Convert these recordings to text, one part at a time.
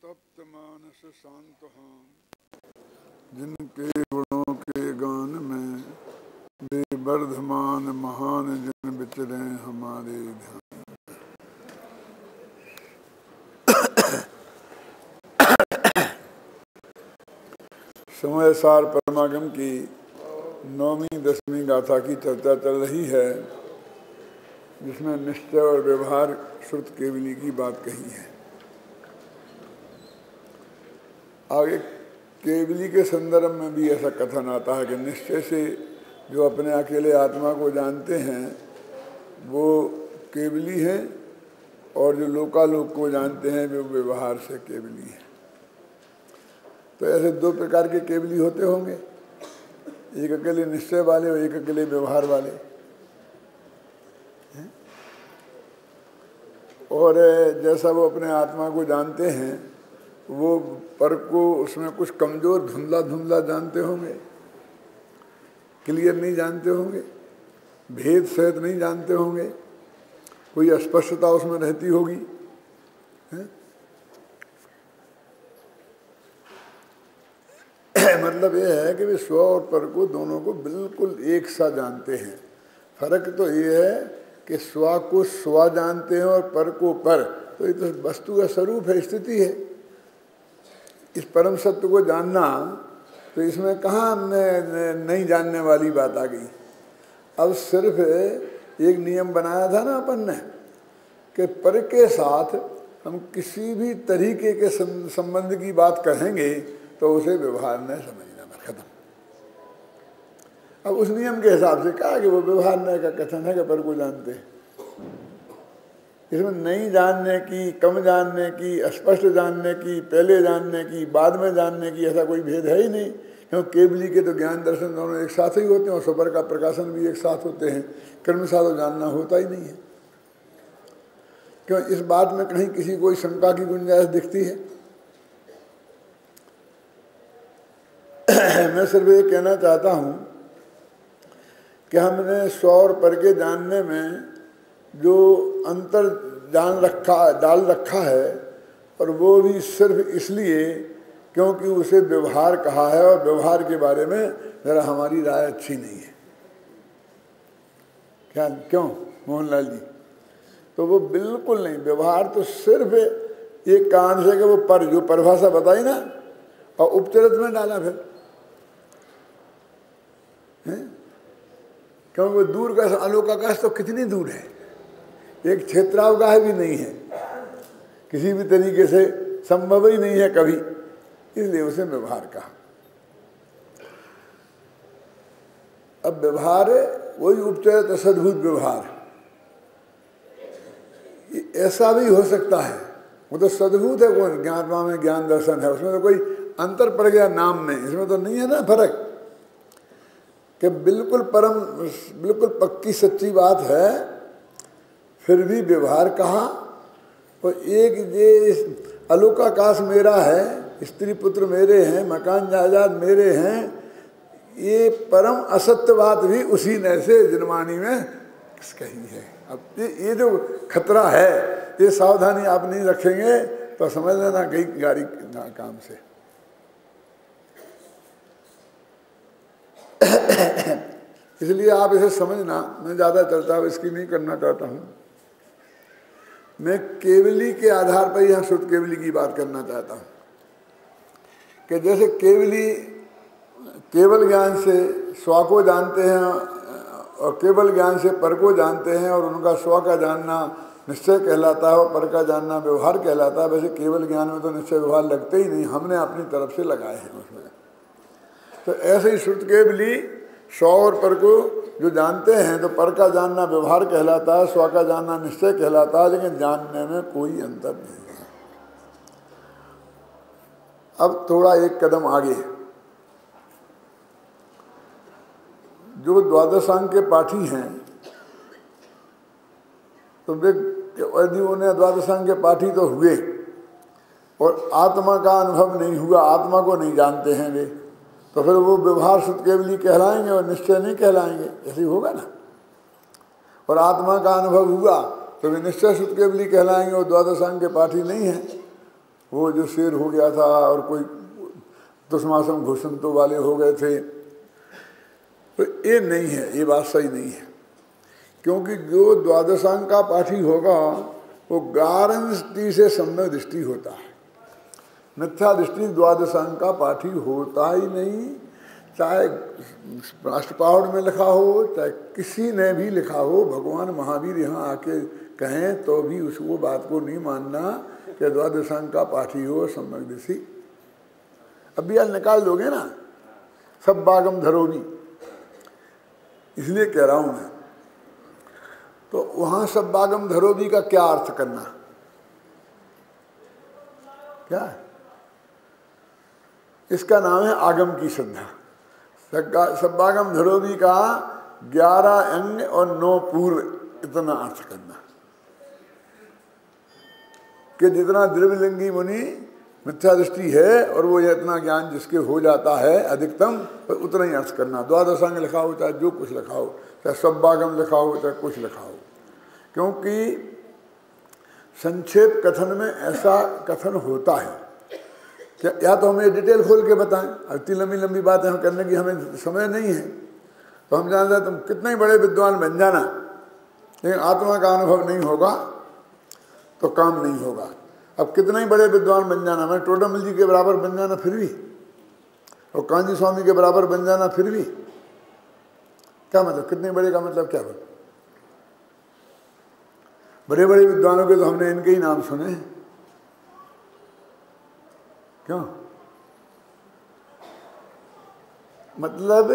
तप्त मानस शांत हाँ, जिनके गुणों के गान में वे वर्धमान महान जिन विचरे हमारे ध्यान। समय सार परमागम की 9वीं 10वीं गाथा की चर्चा चल रही है, जिसमें निश्चय और व्यवहार श्रुत केवली की बात कही है। आगे केवली के संदर्भ में भी ऐसा कथन आता है कि निश्चय से जो अपने अकेले आत्मा को जानते हैं वो केवली हैं, और जो लोकालोक को जानते हैं वो व्यवहार से केवली हैं। तो ऐसे दो प्रकार के केवली होते होंगे, एक अकेले निश्चय वाले और एक अकेले व्यवहार वाले। और जैसा वो अपने आत्मा को जानते हैं वो पर को उसमें कुछ कमजोर धुंधला धुंधला जानते होंगे, क्लियर नहीं जानते होंगे, भेद सहित नहीं जानते होंगे, कोई अस्पष्टता उसमें रहती होगी। मतलब ये है कि वे स्व और पर को दोनों को बिल्कुल एक सा जानते हैं। फर्क तो ये है कि स्व को स्व जानते हैं और पर को पर, तो ये तो वस्तु का स्वरूप है, स्थिति है। इस परम सत्य को जानना, तो इसमें कहाँ नहीं जानने वाली बात आ गई। अब सिर्फ एक नियम बनाया था ना अपन ने कि पर के साथ हम किसी भी तरीके के संबंध की बात कहेंगे तो उसे व्यवहार न समझना, खत्म। अब उस नियम के हिसाब से कहा कि वो व्यवहार न का कथन है कि पर को जानते हैं। इसमें नहीं जानने की, कम जानने की, अस्पष्ट जानने की, पहले जानने की, बाद में जानने की, ऐसा कोई भेद है ही नहीं। क्योंकि केवली के तो ज्ञान दर्शन दोनों एक साथ ही होते हैं और स्वपर का प्रकाशन भी एक साथ होते हैं। क्रमशः तो जानना होता ही नहीं है। क्यों इस बात में कहीं किसी कोई शंका की गुंजाइश दिखती है? मैं सिर्फ ये कहना चाहता हूँ कि हमने स्व और पर के जानने में जो अंतर डाल रखा है, और वो भी सिर्फ इसलिए क्योंकि उसे व्यवहार कहा है, और व्यवहार के बारे में जरा हमारी राय अच्छी नहीं है। क्या क्यों मोहनलाल जी? तो वो बिल्कुल नहीं, व्यवहार तो सिर्फ एक कारण से कि वो पर जो परिभाषा बताई ना और उपचरित में डाला फिर, क्योंकि वो दूर का अलोकाकाश तो कितनी दूर है, एक क्षेत्रावकाश भी नहीं है, किसी भी तरीके से संभव ही नहीं है कभी, इसलिए उसे व्यवहार कहा। अब व्यवहार वही उपचरित सद्भुत व्यवहार, ऐसा भी हो सकता है। वो तो सद्भुत है, कौन ज्ञात्मा में ज्ञान दर्शन है, उसमें तो कोई अंतर पड़ गया नाम में, इसमें तो नहीं है ना फर्क कि बिल्कुल परम बिल्कुल पक्की सच्ची बात है, फिर भी व्यवहार कहा। और एक ये अलोकाकाश मेरा है, स्त्री पुत्र मेरे हैं, मकान जायदाद मेरे हैं, ये परम असत्य बात भी उसी ने से जनवाणी में कही है। अब ये जो खतरा है, ये सावधानी आप नहीं रखेंगे तो समझ लेना गई गाड़ी काम से। इसलिए आप इसे समझना, मैं ज़्यादा चर्चा इसकी नहीं करना चाहता हूँ। मैं केवली के आधार पर यहाँ शुद्ध केवली की बात करना चाहता हूँ कि जैसे केवली केवल ज्ञान से स्व को जानते हैं और केवल ज्ञान से पर को जानते हैं, और उनका स्व का जानना निश्चय कहलाता है और पर का जानना व्यवहार कहलाता है। वैसे केवल ज्ञान में तो निश्चय व्यवहार लगते ही नहीं, हमने अपनी तरफ से लगाए हैं उसमें। तो ऐसे ही श्रुत केवली स्व और पर को जो जानते हैं, तो पर का जानना व्यवहार कहलाता है, स्व का जानना निश्चय कहलाता है, लेकिन जानने में कोई अंतर नहीं है। अब थोड़ा एक कदम आगे, जो द्वादशांग के पाठी हैं, तो वे यदि उन्हें द्वादशांग के पाठी तो हुए और आत्मा का अनुभव नहीं हुआ, आत्मा को नहीं जानते हैं वे, तो फिर वो व्यवहार शुद्ध केवली कहलाएंगे और निश्चय नहीं कहलाएंगे, ऐसे ही होगा ना। और आत्मा का अनुभव हुआ तो वे निश्चय शुद्ध केवली कहलाएंगे और द्वादशांग के पाठी नहीं हैं। वो जो शेर हो गया था और कोई दुष्मासम घुसंतों वाले हो गए थे, तो ये नहीं है, ये बात सही नहीं है। क्योंकि जो द्वादशांग का पाठी होगा वो गारंटी से सम्यक दृष्टि होता है, मिथ्या दृष्टि द्वादशांग का पाठी होता ही नहीं। चाहे राष्ट्रपावड़ में लिखा हो, चाहे किसी ने भी लिखा हो, भगवान महावीर यहाँ आके कहें तो भी उसको बात को नहीं मानना कि द्वादशांग का पाठी हो सम्यक दृष्टि। अभी आज निकाल दोगे ना, सब बागम धरोगी, इसलिए कह रहा हूं मैं। तो वहां सब बागम धरोगी का क्या अर्थ करना, क्या है? इसका नाम है आगम की श्रद्धा। सब्बागम धरोगी का 11 अंग और 9 पूर्व, इतना अर्थ करना कि जितना द्रव्यलिंगी मुनि मिथ्या दृष्टि है और वो इतना ज्ञान जिसके हो जाता है अधिकतम, तो उतना ही अर्थ करना। द्वादशांग लिखा हो चाहे जो कुछ लिखा हो, चाहे सब्बागम लिखा हो चाहे कुछ लिखा हो, क्योंकि संक्षेप कथन में ऐसा कथन होता है क्या, या तो हमें डिटेल खोल के बताएं। अब इतनी लंबी लंबी बातें हम करने की हमें समय नहीं है, तो हम जानते हैं तुम कितने ही बड़े विद्वान बन जाना, लेकिन आत्मा का अनुभव नहीं होगा तो काम नहीं होगा। अब कितने ही बड़े विद्वान बन जाना, मैं टोडरमल जी के बराबर बन जाना फिर भी, और कांजी स्वामी के बराबर बन जाना फिर भी, क्या मतलब? कितने बड़े का मतलब क्या बोल? बड़े बड़े विद्वानों के तो हमने इनके ही नाम सुने हैं, क्यों? मतलब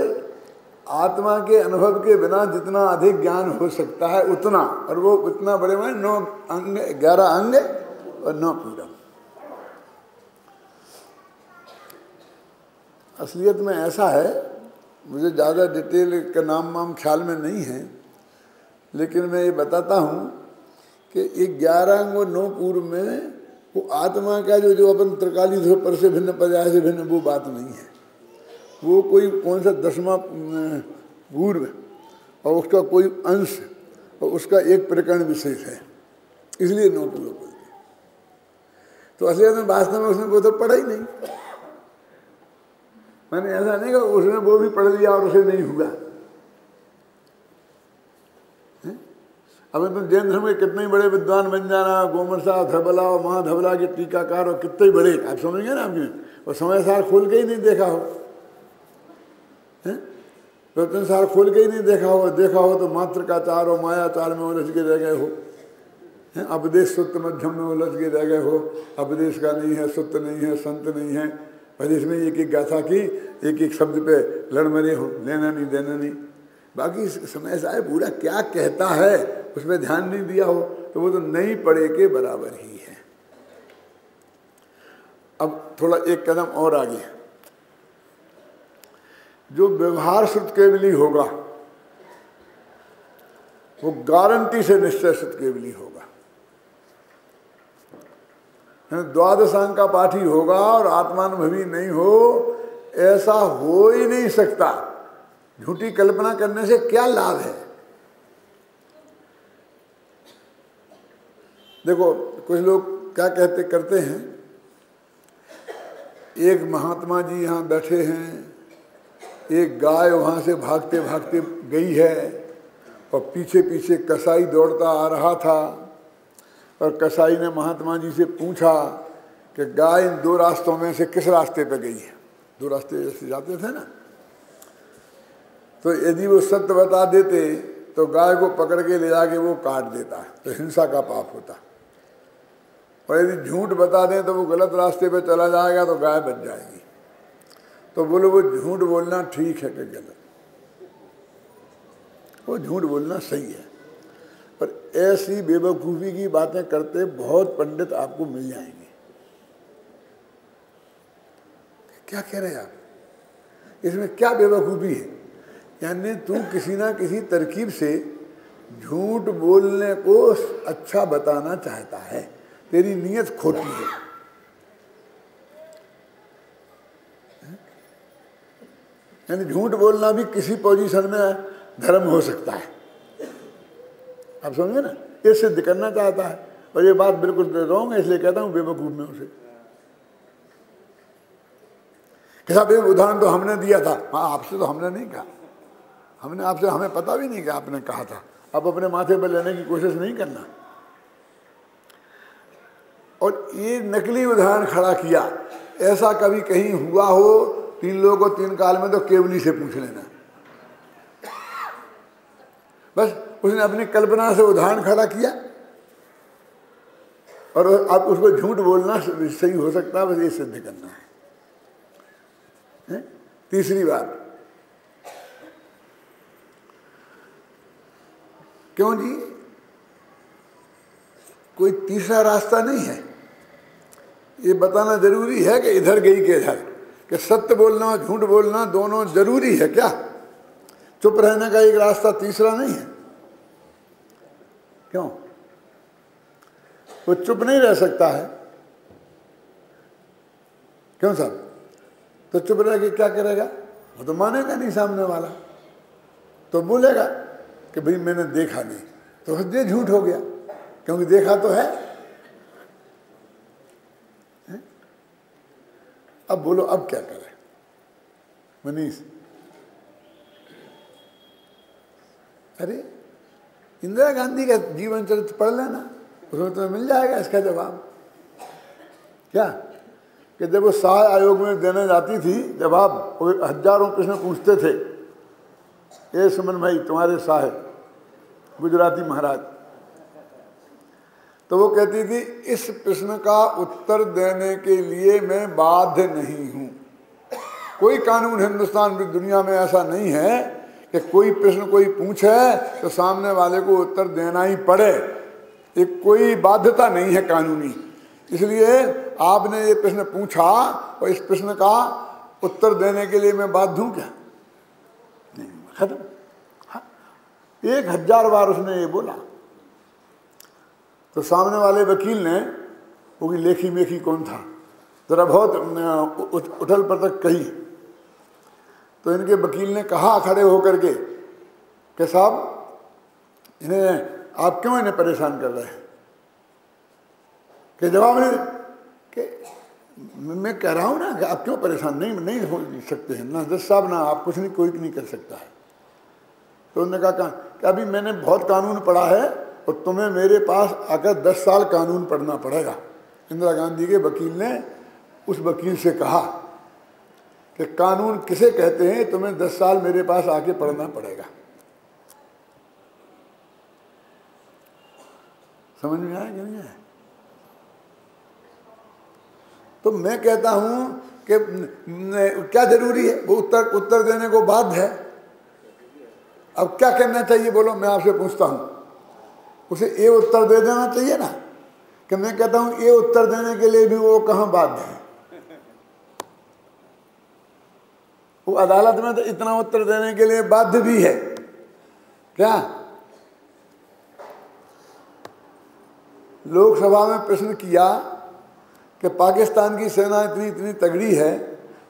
आत्मा के अनुभव के बिना जितना अधिक ज्ञान हो सकता है उतना, और वो इतना बड़े में 9 अंग, 11 अंग और 9 पूरम। असलियत में ऐसा है, मुझे ज़्यादा डिटेल का नाम वाम ख्याल में नहीं है, लेकिन मैं ये बताता हूँ कि ये 11 अंग और 9 पूर्व में वो आत्मा का जो अपन त्रिकाली ध्रुव पर से भिन्न पर्याय से भिन्न, वो बात नहीं है। वो कोई कौन सा 10वां पूर्व और उसका कोई अंश और उसका एक प्रकरण विशेष है, इसलिए 9 पूर्व बोलते। तो असलियत में वास्तव में उसने वो तो पढ़ा ही नहीं। मैंने ऐसा नहीं कहा उसने वो भी पढ़ लिया और उसे नहीं हुआ। अब तुम जैन धर्म के कितने ही बड़े विद्वान बन जाना, गोमरसा धबला और महाधबला के टीकाकार और कितने ही बड़े, आप समझेंगे ना आपने, और समय सार खोल के ही नहीं देखा हो, प्रवचन सार खोल के ही नहीं देखा हो तो मात्र का चार और मायाचार में उलझ के रह गए हो, अपदेश सुत्त मध्यम में उलझ के रह गए हो। अपदेश का नहीं है, सुत्त नहीं है, संत नहीं है, पर इसमें एक एक गाथा की एक एक शब्द पे लड़ मरे हो, लेना नहीं देना नहीं। बाकी समय साहब पूरा क्या कहता है उसमें ध्यान नहीं दिया हो तो वो तो नहीं पढ़े के बराबर ही है। अब थोड़ा एक कदम और आगे, जो व्यवहार शुद्ध केवली होगा वो गारंटी से निश्चय शुद्ध केवली होगा। द्वादशांग का पाठी होगा और आत्मानुभवी नहीं हो, ऐसा हो ही नहीं सकता। झूठी कल्पना करने से क्या लाभ है? देखो कुछ लोग क्या कहते करते हैं, एक महात्मा जी यहाँ बैठे हैं, एक गाय वहाँ से भागते भागते गई है और पीछे पीछे कसाई दौड़ता आ रहा था, और कसाई ने महात्मा जी से पूछा कि गाय इन 2 रास्तों में से किस रास्ते पे गई है? 2 रास्ते जैसे जाते थे ना, तो यदि वो सत्य बता देते तो गाय को पकड़ के ले जाके वो काट देता, तो हिंसा का पाप होता। और यदि झूठ बता दें तो वो गलत रास्ते पे चला जाएगा तो गाय बच जाएगी। तो बोलो वो झूठ बोलना ठीक है कि गलत? वो झूठ बोलना सही है। पर ऐसी बेवकूफ़ी की बातें करते बहुत पंडित आपको मिल जाएंगे। क्या कह रहे हैं आप? इसमें क्या बेवकूफ़ी है? यानी तू किसी ना किसी तरकीब से झूठ बोलने को अच्छा बताना चाहता है, तेरी नीयत खोटी है। यानी झूठ बोलना भी किसी पोजीशन में धर्म हो सकता है, आप समझे ना? ये सिद्ध करना चाहता है, और ये बात बिल्कुल रॉन्ग है, इसलिए कहता हूँ बेवकूफ़ में उसे। कि साहब एक उदाहरण तो हमने दिया था। हाँ, आपसे तो हमने नहीं कहा, हमने आपसे, हमें पता भी नहीं कि आपने कहा था। अब अपने माथे पर लेने की कोशिश नहीं करना। और ये नकली उदाहरण खड़ा किया। ऐसा कभी कहीं हुआ हो 3 लोगों को 3 काल में, तो केवली से पूछ लेना। बस उसने अपनी कल्पना से उदाहरण खड़ा किया और अब उसको झूठ बोलना सही हो सकता है, बस ये सिद्ध करना है। तीसरी बात, क्यों जी, कोई तीसरा रास्ता नहीं है। ये बताना जरूरी है कि इधर गई के इधर, कि सत्य बोलना और झूठ बोलना दोनों जरूरी है क्या? चुप रहने का एक रास्ता तीसरा नहीं है? क्यों? वो चुप नहीं रह सकता है। क्यों साहब? तो चुप रह के क्या करेगा? वो तो मानेगा नहीं सामने वाला, तो बोलेगा कि भाई मैंने देखा नहीं, तो ये झूठ हो गया, क्योंकि देखा तो है। अब बोलो, अब क्या करें मनीष? अरे इंदिरा गांधी का जीवन चरित्र पढ़ लेना, उसमें तुम्हें मिल जाएगा इसका जवाब। क्या कि जब वो सहाय आयोग में देने जाती थी जवाब, वो हजारों प्रश्न पूछते थे, ए सुमन भाई तुम्हारे सहाय गुजराती महाराज, तो वो कहती थी इस प्रश्न का उत्तर देने के लिए मैं बाध्य नहीं हूं। कोई कानून हिंदुस्तान की दुनिया में ऐसा नहीं है कि कोई प्रश्न कोई पूछे तो सामने वाले को उत्तर देना ही पड़े। एक कोई बाध्यता नहीं है कानूनी। इसलिए आपने ये प्रश्न पूछा और इस प्रश्न का उत्तर देने के लिए मैं बाध्य हूं क्या? नहीं, खत्म। हाँ, 1000 बार उसने ये बोला। तो सामने वाले वकील ने, वो भी लेखी मेखी कौन था, जरा बहुत उथल पथल कही। तो इनके वकील ने कहा खड़े होकर के कि साहब इन्हें आप क्यों इन्हें परेशान कर रहे हैं? कि जवाब नहीं कि मैं कह रहा हूं ना कि आप क्यों परेशान नहीं हो सकते हैं ना जज साहब, ना आप कुछ नहीं, कोई नहीं कर सकता है। तो उन्होंने कहा कि अभी मैंने बहुत कानून पढ़ा है और तुम्हें मेरे पास आकर 10 साल कानून पढ़ना पड़ेगा। इंदिरा गांधी के वकील ने उस वकील से कहा कि कानून किसे कहते हैं, तुम्हें 10 साल मेरे पास आके पढ़ना पड़ेगा। समझ में आया कि नहीं आया? तो मैं कहता हूं कि क्या जरूरी है, वो उत्तर देने को बाध्य है। अब क्या करना चाहिए बोलो? मैं आपसे पूछता हूं, उसे ये उत्तर दे देना चाहिए ना? कि मैं कहता हूं ये उत्तर देने के लिए भी वो कहां बाध्य है? वो अदालत में तो इतना उत्तर देने के लिए बाध्य भी है क्या? लोकसभा में प्रश्न किया कि पाकिस्तान की सेना इतनी तगड़ी है,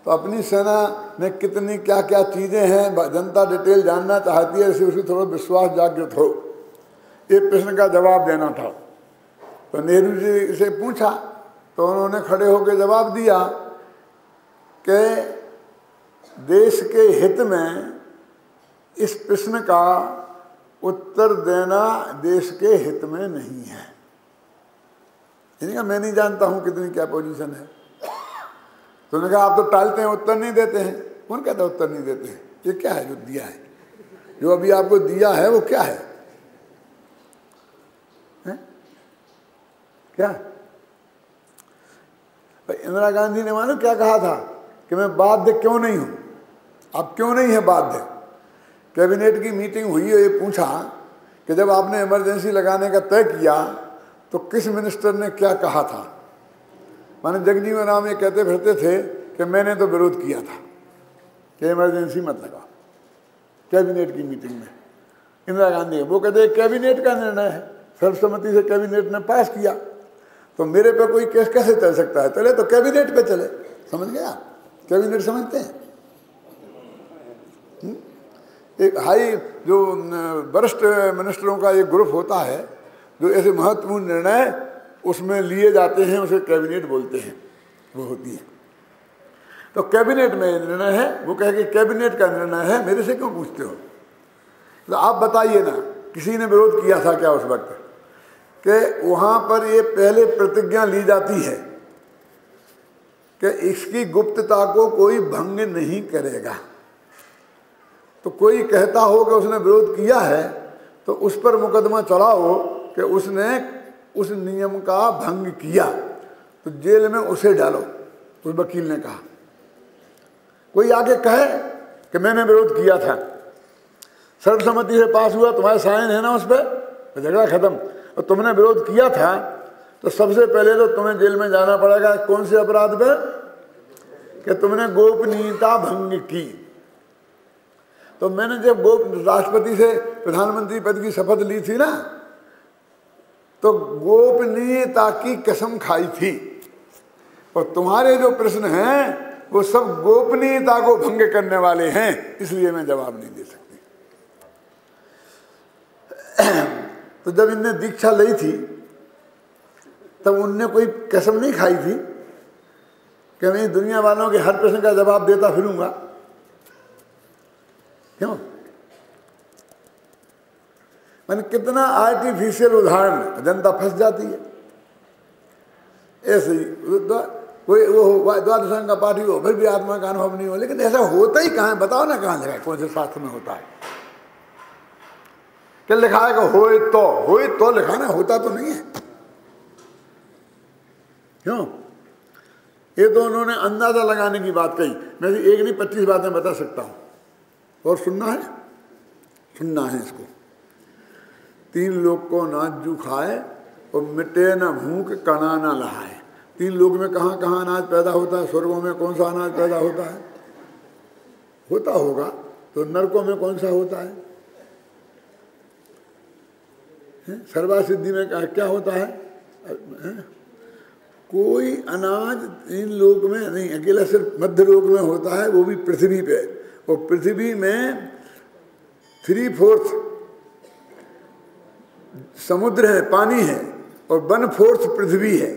तो अपनी सेना में कितनी क्या क्या चीज़ें हैं, जनता डिटेल जानना चाहती है, इससे उसे थोड़ा विश्वास जागृत हो। ये प्रश्न का जवाब देना था। तो नेहरू जी से पूछा तो उन्होंने खड़े होकर जवाब दिया कि देश के हित में इस प्रश्न का उत्तर देना देश के हित में नहीं है। मैं नहीं जानता हूं कितनी क्या पोजीशन है। तो उन्होंने कहा आप तो टालते हैं, उत्तर नहीं देते हैं। कौन कहता उत्तर नहीं देते हैं? ये क्या है जो दिया है, जो अभी आपको दिया है वो क्या है? क्या इंदिरा गांधी ने मालूम क्या कहा था कि मैं बाध्य क्यों नहीं हूं? अब क्यों नहीं है बाध्य? कैबिनेट की मीटिंग हुई है, ये पूछा कि जब आपने इमरजेंसी लगाने का तय किया तो किस मिनिस्टर ने क्या कहा था? माने जगजीवन राम ये कहते फिरते थे कि मैंने तो विरोध किया था कि इमरजेंसी मत लगा। कैबिनेट की मीटिंग में इंदिरा गांधी, वो कहते कैबिनेट का निर्णय है, सर्वसम्मति से कैबिनेट ने पास किया, तो मेरे पे कोई केस कैसे चल सकता है? चले तो कैबिनेट पे चले। समझ गया? कैबिनेट समझते हैं? एक हाई जो वरिष्ठ मिनिस्टरों का एक ग्रुप होता है जो ऐसे महत्वपूर्ण निर्णय उसमें लिए जाते हैं, उसे कैबिनेट बोलते हैं, वो होती है। तो कैबिनेट में निर्णय है, वो कहे कि कैबिनेट का निर्णय है, मेरे से क्यों पूछते हो? तो आप बताइए ना, किसी ने विरोध किया था क्या उस वक्त कि वहां पर ये पहले प्रतिज्ञा ली जाती है कि इसकी गुप्तता को कोई भंग नहीं करेगा। तो कोई कहता हो कि उसने विरोध किया है तो उस पर मुकदमा चलाओ कि उसने उस नियम का भंग किया, तो जेल में उसे डालो, उस वकील ने कहा। कोई आगे कहे कि मैंने विरोध किया था, सर्वसम्मति से पास हुआ, तुम्हारे साइन है ना उस पर, तो झगड़ा खत्म। और तुमने विरोध किया था तो सबसे पहले तो तुम्हें जेल में जाना पड़ेगा। कौन से अपराध पे? कि तुमने गोपनीयता भंग की। तो मैंने जब राष्ट्रपति से प्रधानमंत्री पद की शपथ ली थी ना, तो गोपनीयता की कसम खाई थी। और तुम्हारे जो प्रश्न हैं वो सब गोपनीयता को भंग करने वाले हैं, इसलिए मैं जवाब नहीं दे सकती। तो जब इनने दीक्षा ली थी तब उनने कोई कसम नहीं खाई थी कि मैं दुनिया वालों के हर प्रश्न का जवाब देता फिरूंगा। क्यों? मैंने कितना आर्टिफिशियल उदाहरण, जनता फंस जाती है ऐसे ही। कोई वो द्वादश का पाठी हो, फिर भी आत्मा का अनुभव नहीं हो, लेकिन ऐसा होता ही कहाँ है? बताओ ना कहाँ लिखा है, कौन से शास्त्र में होता है? क्या लिखा है कि होए तो लिखा ना, होता तो नहीं है। क्यों? ये तो उन्होंने अंदाजा लगाने की बात कही। मैं एक नहीं 25 बातें बता सकता हूं। और सुनना है? सुनना है इसको। 3 लोग को नाजू खाए और मिटे न भूख, कणा न लहाए। 3 लोग में कहाँ कहाँ अनाज पैदा होता है? स्वर्गों में कौन सा अनाज पैदा होता है? होता होगा। तो नरकों में कौन सा होता है? सर्वा सिद्धि में क्या होता है? कोई अनाज 3 लोक में नहीं, अकेला सिर्फ मध्य लोक में होता है, वो भी पृथ्वी पे। और पृथ्वी में 3/4 समुद्र है, पानी है, और 1/4 पृथ्वी है।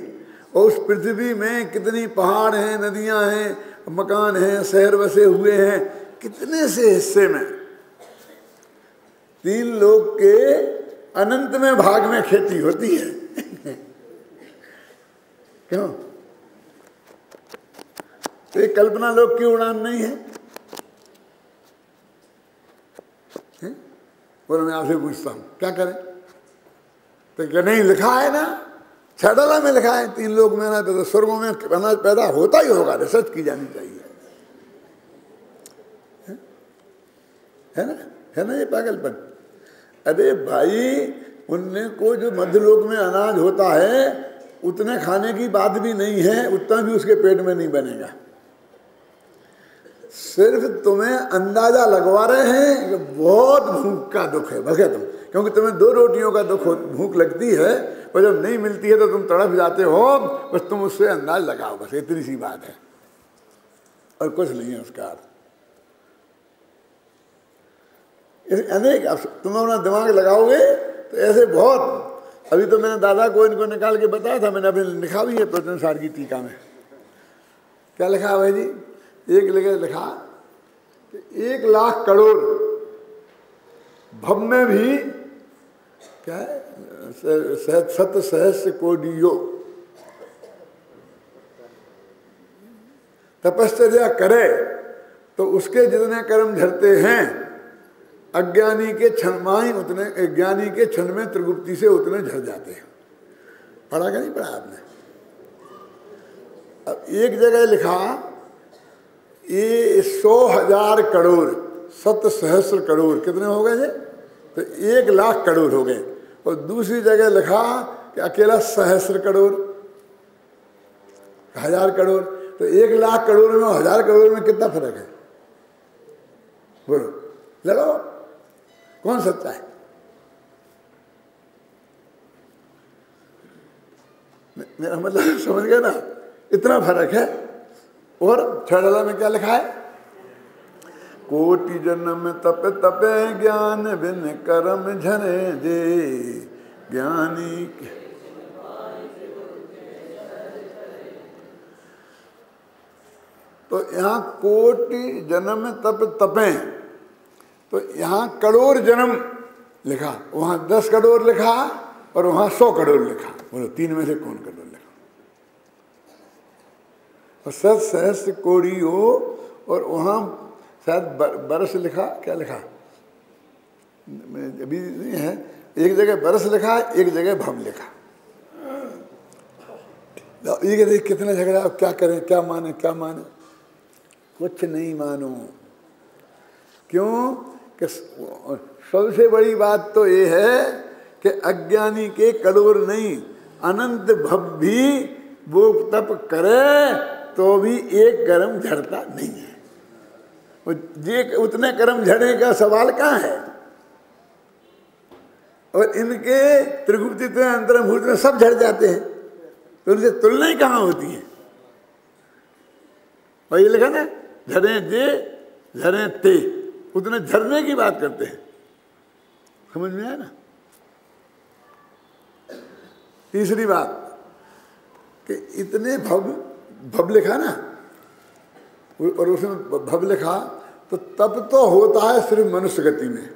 और उस पृथ्वी में कितनी पहाड़ हैं, नदियां हैं, मकान हैं, शहर बसे हुए हैं, कितने से हिस्से में 3 लोक के अनंत में भाग में खेती होती है। क्यों? तो ये कल्पना लोक की उड़ान नहीं है? बोलो मैं आपसे पूछता हूं क्या करें? तो क्या नहीं लिखा है ना, छाडला में लिखा है 3 लोग में अनाज पैदा, स्वर्गों में अनाज पैदा होता ही होगा। रिसर्च की जानी चाहिए। है ना ये पागलपन? अरे भाई, उनने को जो मध्यलोक में अनाज होता है उतने खाने की बात भी नहीं है, उतना भी उसके पेट में नहीं बनेगा। सिर्फ तुम्हें अंदाजा लगवा रहे हैं कि बहुत भूख का दुख है, बस तुम, क्योंकि तुम्हें 2 रोटियों का दुख भूख लगती है, और जब नहीं मिलती है तो तुम तड़प जाते हो। बस तुम उससे अंदाज लगाओ, बस इतनी सी बात है, और कुछ नहीं है उसका अर्थ। अनेक तुम अपना दिमाग लगाओगे तो ऐसे बहुत। अभी तो मैंने दादा को इनको निकाल के बताया था, मैंने अभी लिखा भी है प्रवचन सार की टीका में। क्या लिखा है भाई जी? एक जगह लिखा कि 1 लाख करोड़ भव में भी क्या है, 7 सहस्र कोटियों तपश्चर्या करे तो उसके जितने कर्म झरते हैं, अज्ञानी के क्षण में उतने, ज्ञानी के क्षण में त्रिगुप्ति से उतने झड़ जाते हैं। पढ़ा क्या नहीं पढ़ा आपने? अब एक जगह लिखा ये 100,000 करोड़, 7 सहस्र करोड़ कितने हो गए? तो 1 लाख करोड़ हो गए। और दूसरी जगह लिखा कि अकेला सहस्र करोड़, 1000 करोड़। तो 1 लाख करोड़ में 1000 करोड़ में कितना फर्क है? बोलो, लगाओ, कौन सच्चा है? मेरा मतलब समझ गए ना, इतना फर्क है। और छाडला में क्या लिखा है? कोटि जन्म तप तपे ज्ञान बिन कर्म झरे दे, ज्ञानी तो यहाँ कोटि जन्म तप तपें, तो यहाँ करोड़ जन्म लिखा, वहाँ 10 करोड़ लिखा और वहाँ 100 करोड़ लिखा। बोलो 3 में से कौन करोड़ लिखा? और 7 सहस्त्र कोड़ी हो, और वहाँ शायद बरस लिखा, क्या लिखा अभी नहीं है, एक जगह बरस लिखा, एक जगह भव लिखा। ये कहते कितना झगड़ा, अब क्या करें, क्या माने, क्या माने? कुछ नहीं मानो। क्यों कि सबसे बड़ी बात तो ये है कि अज्ञानी के करोड़ नहीं, अनंत भव भी वो तप करे तो भी एक कर्म झड़ता नहीं है। ये उतने कर्म झड़ने का सवाल कहाँ है? और इनके त्रिगुप्त अंतर्भूत में सब झड़ जाते हैं, तो उनसे तुलना ही कहाँ होती है? और ये लिखा ना, झड़े जे झड़े ते, उतने झरने की बात करते हैं। समझ में आया ना? तीसरी बात कि इतने भव लिखा ना, और उसमें भव लिखा, तो तब तो होता है सिर्फ मनुष्य गति में,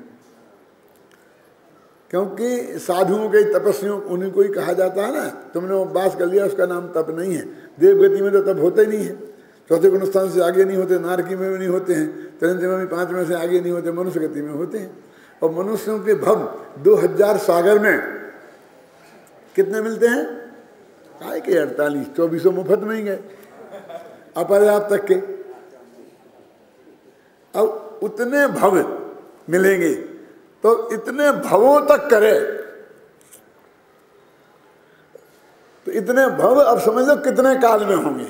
क्योंकि साधुओं के तपस्वियों उन्हीं को ही कहा जाता है ना, तुमने उपवास कर लिया उसका नाम तप नहीं है। देवगति में तो तप होता ही नहीं है, चौथे गुण स्थान से आगे नहीं होते, नारकी में भी नहीं होते हैं, त्रिंजय में भी 5 में से आगे नहीं होते, मनुष्य गति में होते हैं। और मनुष्यों के भव 2000 सागर में कितने मिलते हैं? काय के 48, 2400 मुफ्त में ही गए, अपर्याप्त तक के। अब उतने भव मिलेंगे तो इतने भवों तक करे, तो इतने भव अब समझ लो कितने काल में होंगे।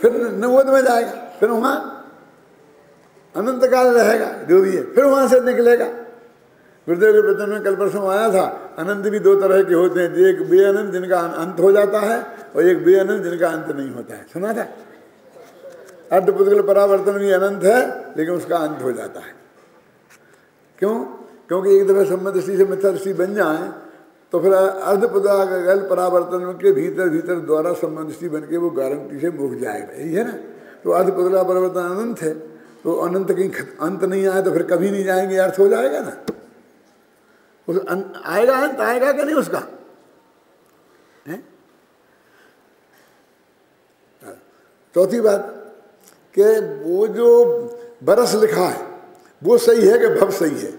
फिर निवोध में जाएगा, फिर वहां अनंत काल रहेगा जो भी है, फिर वहां से निकलेगा। गुरुदेव के प्रवचन में कल परसों आया था, अनंत भी 2 तरह के होते हैं, एक बेअनंत जिनका अंत हो जाता है, और एक बेअनंत जिनका अंत नहीं होता है। सुना था? अर्धपुद्गल परावर्तन भी अनंत है, लेकिन उसका अंत हो जाता है। क्यों? क्योंकि एक दफे सम्मत दृष्टि से मिथ्या दृष्टि बन जाए तो फिर अर्धपुद्गल परावर्तन के भीतर भीतर द्वारा सम्मत दृष्टि बन के वो गारंटी से मुक जाएगा। यही है ना? तो अर्धपुद्गल परावर्तन अनंत है, तो अनंत कहीं अंत नहीं आया तो फिर कभी नहीं जाएंगे, अर्थ हो जाएगा ना। उस आएगा अंत, आएगा कि नहीं उसका? है? चौथी बात कि वो जो बरस लिखा है वो सही है कि भव सही है?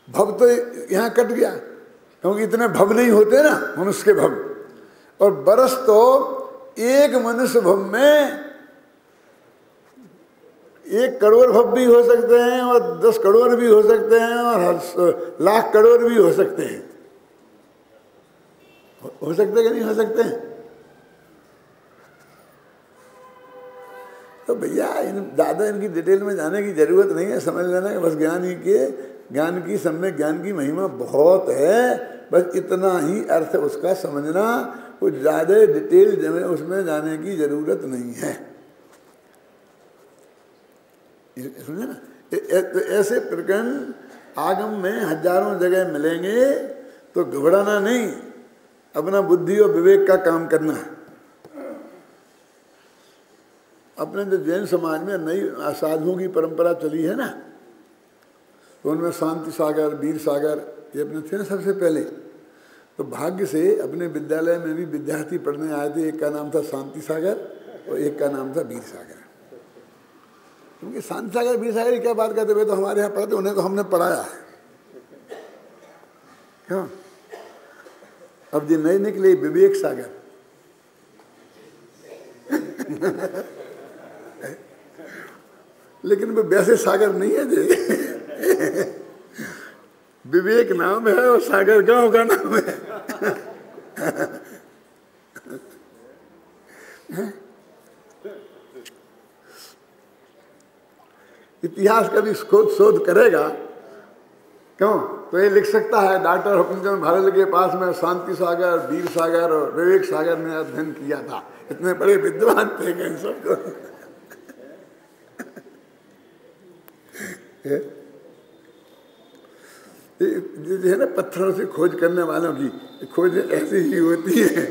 भव तो यहां कट गया, क्योंकि इतने भव नहीं होते ना मनुष्य के भव। और बरस तो एक मनुष्य भव में 1 करोड़ भव भी हो सकते हैं, और 10 करोड़ भी हो सकते हैं, और लाख करोड़ भी हो सकते हैं। हो सकते कि नहीं हो सकते हैं? तो भैया ज़्यादा इनकी डिटेल में जाने की जरूरत नहीं है, समझ लेना कि बस ज्ञान की सम्यक ज्ञान की महिमा बहुत है, बस इतना ही अर्थ उसका समझना, कुछ ज़्यादा डिटेल उसमें जाने की जरूरत नहीं है। समझे ना? तो ऐसे प्रकरण आगम में हजारों जगह मिलेंगे, तो घबराना नहीं, अपना बुद्धि और विवेक का काम करना है। अपने जो जैन समाज में नई साधुओं की परंपरा चली है ना, तो उनमें शांति सागर, वीर सागर ये अपने थे ना सबसे पहले। तो भाग्य से अपने विद्यालय में भी विद्यार्थी पढ़ने आए थे, एक का नाम था शांति सागर और एक का नाम था वीर सागर। क्योंकि शांति सागर वीर सागर की क्या बात करते हुए, तो हमारे यहाँ पढ़ते, उन्हें तो हमने पढ़ाया है। क्यों? अब जो नए निकले विवेक सागर लेकिन वो वैसे सागर नहीं है जी। विवेक नाम है और सागर गांव का नाम है। इतिहास का भी शोध करेगा, क्यों? तो ये लिख सकता है, डॉक्टर हुकुमचंद भारल के पास में शांति सागर, वीर सागर और विवेक सागर में अध्ययन किया था। इतने बड़े विद्वान थे कि इन सबको जैसे है ना पत्थरों से खोज करने वालों की खोज ऐसी ही होती है,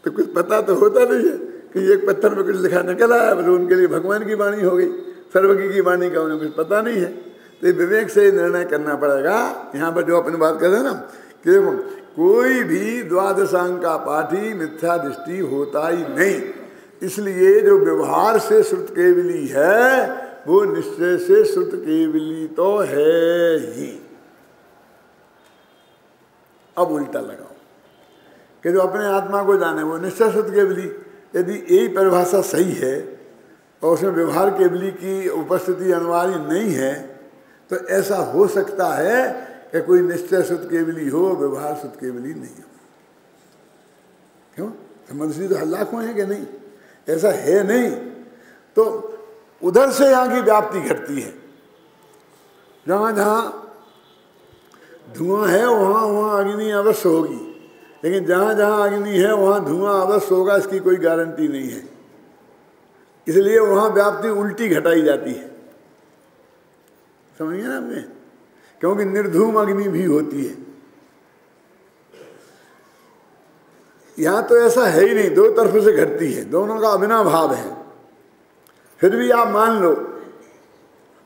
तो कुछ पता तो होता नहीं है कि एक पत्थर में कुछ लिखा निकल आया, बस उनके लिए भगवान की वाणी हो गई, सर्वज्ञ की वाणी का उन्हें कुछ पता नहीं है। तो विवेक से निर्णय करना पड़ेगा। यहाँ पर जो अपनी बात कर रहे हैं ना कि कोई भी द्वादशांग का पाठी मिथ्या दृष्टि होता ही नहीं, इसलिए जो व्यवहार से श्रुत केवली है वो निश्चय से श्रुत केवली तो है ही। अब उल्टा लगाओ कि जो अपने आत्मा को जाने वो निश्चय श्रुत केवली, यदि यही परिभाषा सही है और उसमें व्यवहार केवली की उपस्थिति अनिवार्य नहीं है, तो ऐसा हो सकता है कि कोई निश्चय शुद्ध केवली हो, व्यवहार शुद्ध केवली नहीं हो। क्यों? समझी तो लाखों है कि नहीं? ऐसा है नहीं, तो उधर से यहाँ की व्याप्ति घटती है। जहाँ जहाँ धुआं है वहाँ वहाँ अग्नि अवश्य होगी, लेकिन जहाँ जहाँ अग्नि है वहाँ धुआं अवश्य होगा, इसकी कोई गारंटी नहीं है। इसलिए वहाँ व्याप्ति उल्टी घटाई जाती है। समझिए ना आपने? क्योंकि निर्धूम अग्नि भी होती है। यहां तो ऐसा है ही नहीं, दो तरफ से घटती है, दोनों का अभिनव भाव है। फिर भी आप मान लो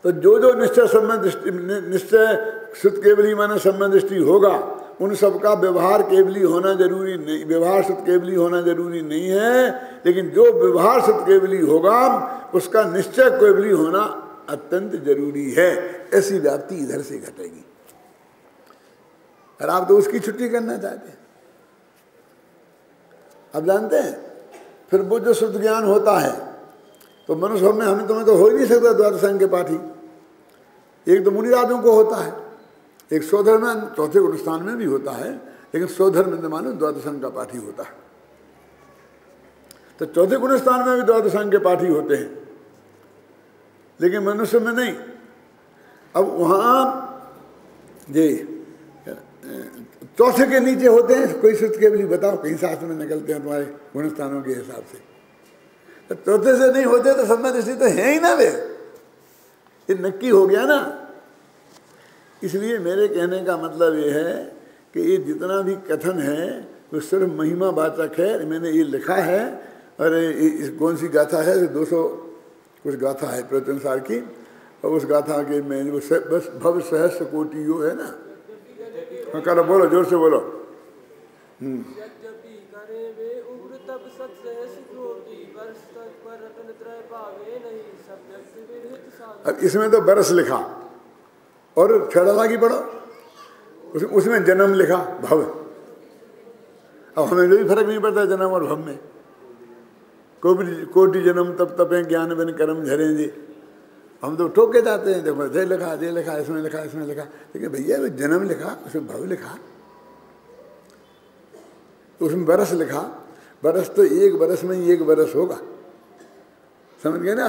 तो जो जो निश्चय संबंध दृष्टि, निश्चय शुद्ध केवली माने संबंध दृष्टि होगा, उन सबका व्यवहार केवली होना जरूरी नहीं, व्यवहार शुद्ध केवली होना जरूरी नहीं है, लेकिन जो व्यवहार शुद्ध केवली होगा उसका निश्चय केवली होना अत्यंत जरूरी है। ऐसी व्याप्ति इधर से घटेगी। और आप तो उसकी छुट्टी करना चाहते हैं। अब जानते हैं फिर वो जो शुद्ध ज्ञान होता है तो मनुष्य में हमें तुम्हें तो हो ही नहीं सकता द्वादशांग के पाठी। एक तो मुनिराजों को होता है, एक स्वधर्म चौथे गुणस्थान में भी होता है, लेकिन स्वधर्म में मानो द्वादशांग का पाठी होता है। तो चौथे गुणस्थान में भी द्वादशांग के पाठी होते हैं, लेकिन मनुष्य में नहीं। अब वहाँ ये चौथे के नीचे होते हैं, कोई शुद्ध केवली बताओ कहीं शास्त्र में निकलते हैं तुम्हारे गुणस्थानों के हिसाब से? तो चौथे से नहीं होते तो संबंध दृष्टि तो है ही ना वे, ये नक्की हो गया ना। इसलिए मेरे कहने का मतलब ये है कि ये जितना भी कथन है वो सिर्फ महिमा वाचक है। मैंने ये लिखा है, और कौन सी गाथा है, 200 कुछ गाथा है प्रत्यनुसार की, और उस गाथा के में वो बस भव सहस्र कोटि यो है ना। करो, बोलो जोर से बोलो। अब इसमें तो बरस लिखा और छड़ा की पढ़ो, उसमें जन्म लिखा भव। अब हमें कोई फर्क नहीं पड़ता जन्म और भव में। कोटि जन्म तब तपे ज्ञान बिन कर्म झरेंगे, हम तो ठोक के जाते हैं। देखो ये लिखा, ये लिखा, इसमें लिखा, इसमें लिखा, लेकिन भैया जन्म लिखा, उसमें भव लिखा, उसमें बरस लिखा। बरस तो एक बरस में ही एक बरस होगा, समझ गए ना?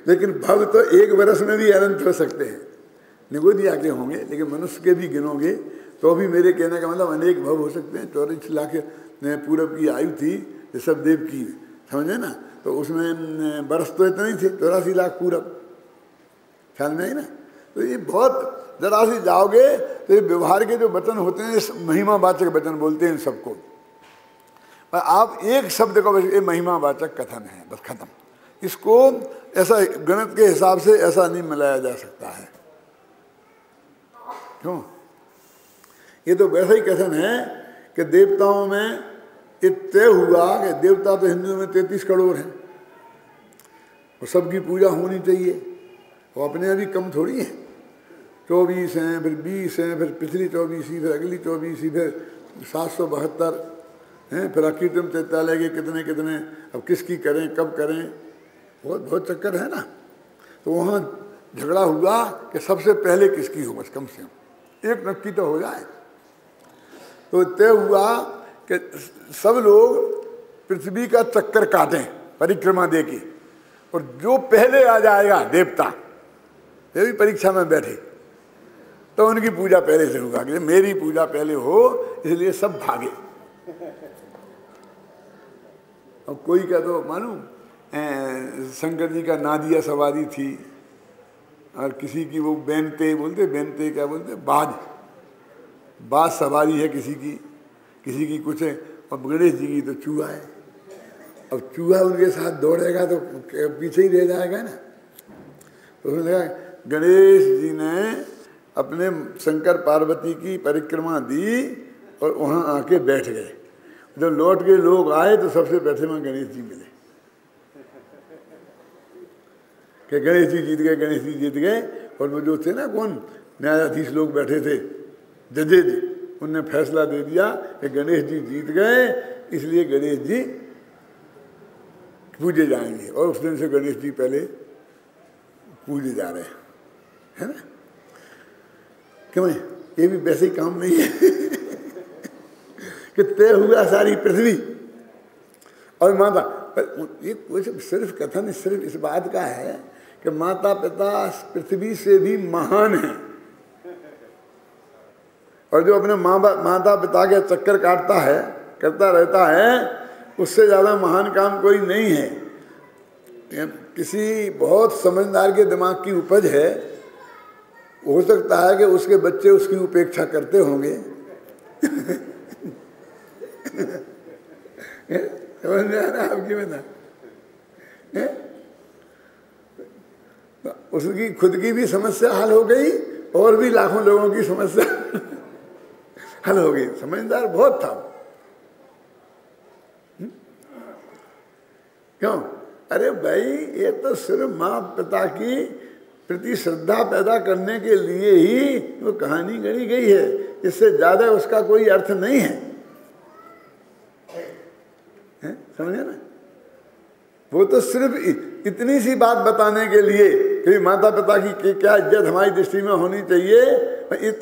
लेकिन भव तो एक बरस में भी अनंत हो सकते हैं, निगोदिया के होंगे, लेकिन मनुष्य के भी गिनोगे तो भी मेरे कहने का मतलब अनेक भव हो सकते हैं। 84 लाख पूरब की आयु थी ऋषभदेव की, समझे ना? तो उसमें बरस तो इतने ही थे, 84 लाख पूरब, ख्याल में आई ना? तो ये बहुत जरा सी जाओगे तो ये व्यवहार के जो वचन होते हैं महिमा वाचक वचन बोलते हैं सबको, पर आप एक शब्द को ये महिमा वाचक कथन है, बस खत्म। इसको ऐसा गणित के हिसाब से ऐसा नहीं मिलाया जा सकता है। क्यों? ये तो वैसा ही कथन है कि देवताओं में ये तय हुआ कि देवता तो हिंदुओं में 33 करोड़ हैं और सबकी पूजा होनी चाहिए, वो अपने अभी कम थोड़ी है। 24 हैं, फिर 20 हैं, फिर पिछली 24, फिर अगली 24, फिर 772 हैं, फिर अकीर्तन चैतालय के कितने कितने, अब किसकी करें कब करें, बहुत बहुत चक्कर है ना। तो वहाँ झगड़ा हुआ कि सबसे पहले किसकी हो, बस कम से कम एक नक्की तो हो जाए। तो तय हुआ कि सब लोग पृथ्वी का चक्कर काटें परिक्रमा दे के, और जो पहले आ जाएगा देवता, ये भी परीक्षा में बैठे, तो उनकी पूजा पहले से होगा कि मेरी पूजा पहले हो, इसलिए सब भागे। अब कोई का तो मालूम शंकर जी का नादिया सवारी थी, और किसी की वो बेनते बोलते, बेनते क्या बोलते, बाज सवारी है किसी की कुछ है। और गणेश जी की तो चूहा है। अब चूहा उनके साथ दौड़ेगा तो पीछे ही रह जाएगा ना। तो उसने देखा गणेश जी ने अपने शंकर पार्वती की परिक्रमा दी और वहाँ आके बैठ गए। जब लौट के लोग आए तो सबसे पहले वहाँ गणेश जी मिले कि गणेश जी जीत गए, गणेश जी जीत गए। और वो जो थे ना, कौन न्यायाधीश लोग बैठे थे, जजेज, उनने फैसला दे दिया कि गणेश जी जीत गए, इसलिए गणेश जी पूजे जाएंगे। और उस दिन से गणेश जी पहले पूजे जा रहे हैं, है ना। क्यों, ये भी वैसे ही काम नहीं है कि तय हुआ सारी पृथ्वी और माता। ये कुछ सिर्फ कथन सिर्फ इस बात का है कि माता पिता पृथ्वी से भी महान है। और जो अपने माता पिता के चक्कर करता रहता है, उससे ज़्यादा महान काम कोई नहीं है। किसी बहुत समझदार के दिमाग की उपज है, हो सकता है कि उसके बच्चे उसकी उपेक्षा करते होंगे समझ में आ रहा है आपकी बता। उसकी खुद की भी समस्या हल हो गई और भी लाखों लोगों की समस्या हल हो गई। समझदार बहुत था। क्यों? अरे भाई, ये तो सिर्फ माँ पिता की प्रति श्रद्धा पैदा करने के लिए ही वो कहानी गढ़ी गई है। इससे ज्यादा उसका कोई अर्थ नहीं है, समझे ना। वो तो सिर्फ इतनी सी बात बताने के लिए कि माता पिता की क्या इज्जत हमारी दृष्टि में होनी चाहिए,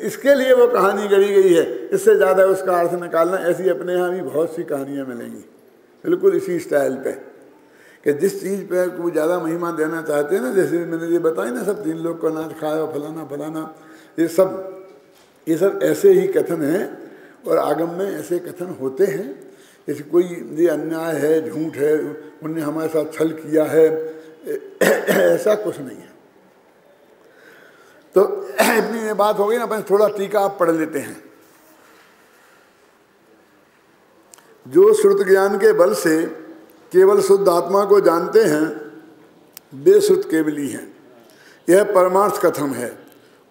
इसके लिए वो कहानी गढ़ी गई है। इससे ज़्यादा उसका अर्थ निकालना, ऐसी अपने यहाँ भी बहुत सी कहानियाँ मिलेंगी बिल्कुल इसी स्टाइल पे, कि जिस चीज़ पे को ज़्यादा महिमा देना चाहते हैं ना, जैसे मैंने ये बताई ना, सब 3 लोग का नाच खाया फलाना फलाना, ये सब ऐसे ही कथन हैं। और आगम में ऐसे कथन होते हैं। जैसे कोई ये अन्याय है, झूठ है, उनने हमारे साथ छल किया है, ऐसा कुछ नहीं है। तो इतनी ये बात हो गई ना, अपन थोड़ा टीका आप पढ़ लेते हैं। जो श्रुत ज्ञान के बल से केवल शुद्ध आत्मा को जानते हैं, वे श्रुत केवली हैं, यह परमार्थ कथन है।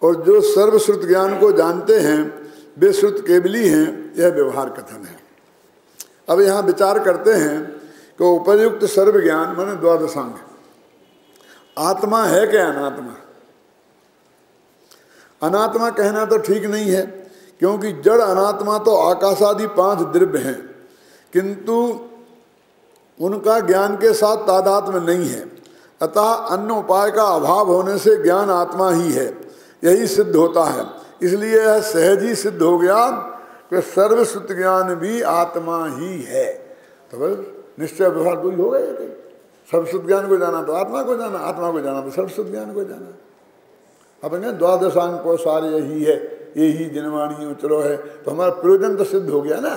और जो सर्वश्रुत ज्ञान को जानते हैं, वे श्रुत केवली हैं, यह व्यवहार कथन है। अब यहाँ विचार करते हैं कि उपयुक्त सर्व ज्ञान माने द्वादशांग, आत्मा है क्या अनात्मा? अनात्मा कहना तो ठीक नहीं है, क्योंकि जड़ अनात्मा तो आकाशादि 5 द्रव्य हैं, किंतु उनका ज्ञान के साथ तादात्म्य नहीं है। अतः अन्य उपाय का अभाव होने से ज्ञान आत्मा ही है, यही सिद्ध होता है। इसलिए यह सहज ही सिद्ध हो गया कि सर्वश्रुत ज्ञान भी आत्मा ही है। तो बस निश्चय व्यवहार कोई हो गया कि सर्वश्रुत ज्ञान को जाना तो आत्मा को जाना, आत्मा को जाना तो सर्वश्रुत ज्ञान को जाना। अपने द्वादशांग को सारे यही है, यही जिनवाणी उचलो है, तो हमारा प्रयोजन तो सिद्ध हो गया ना।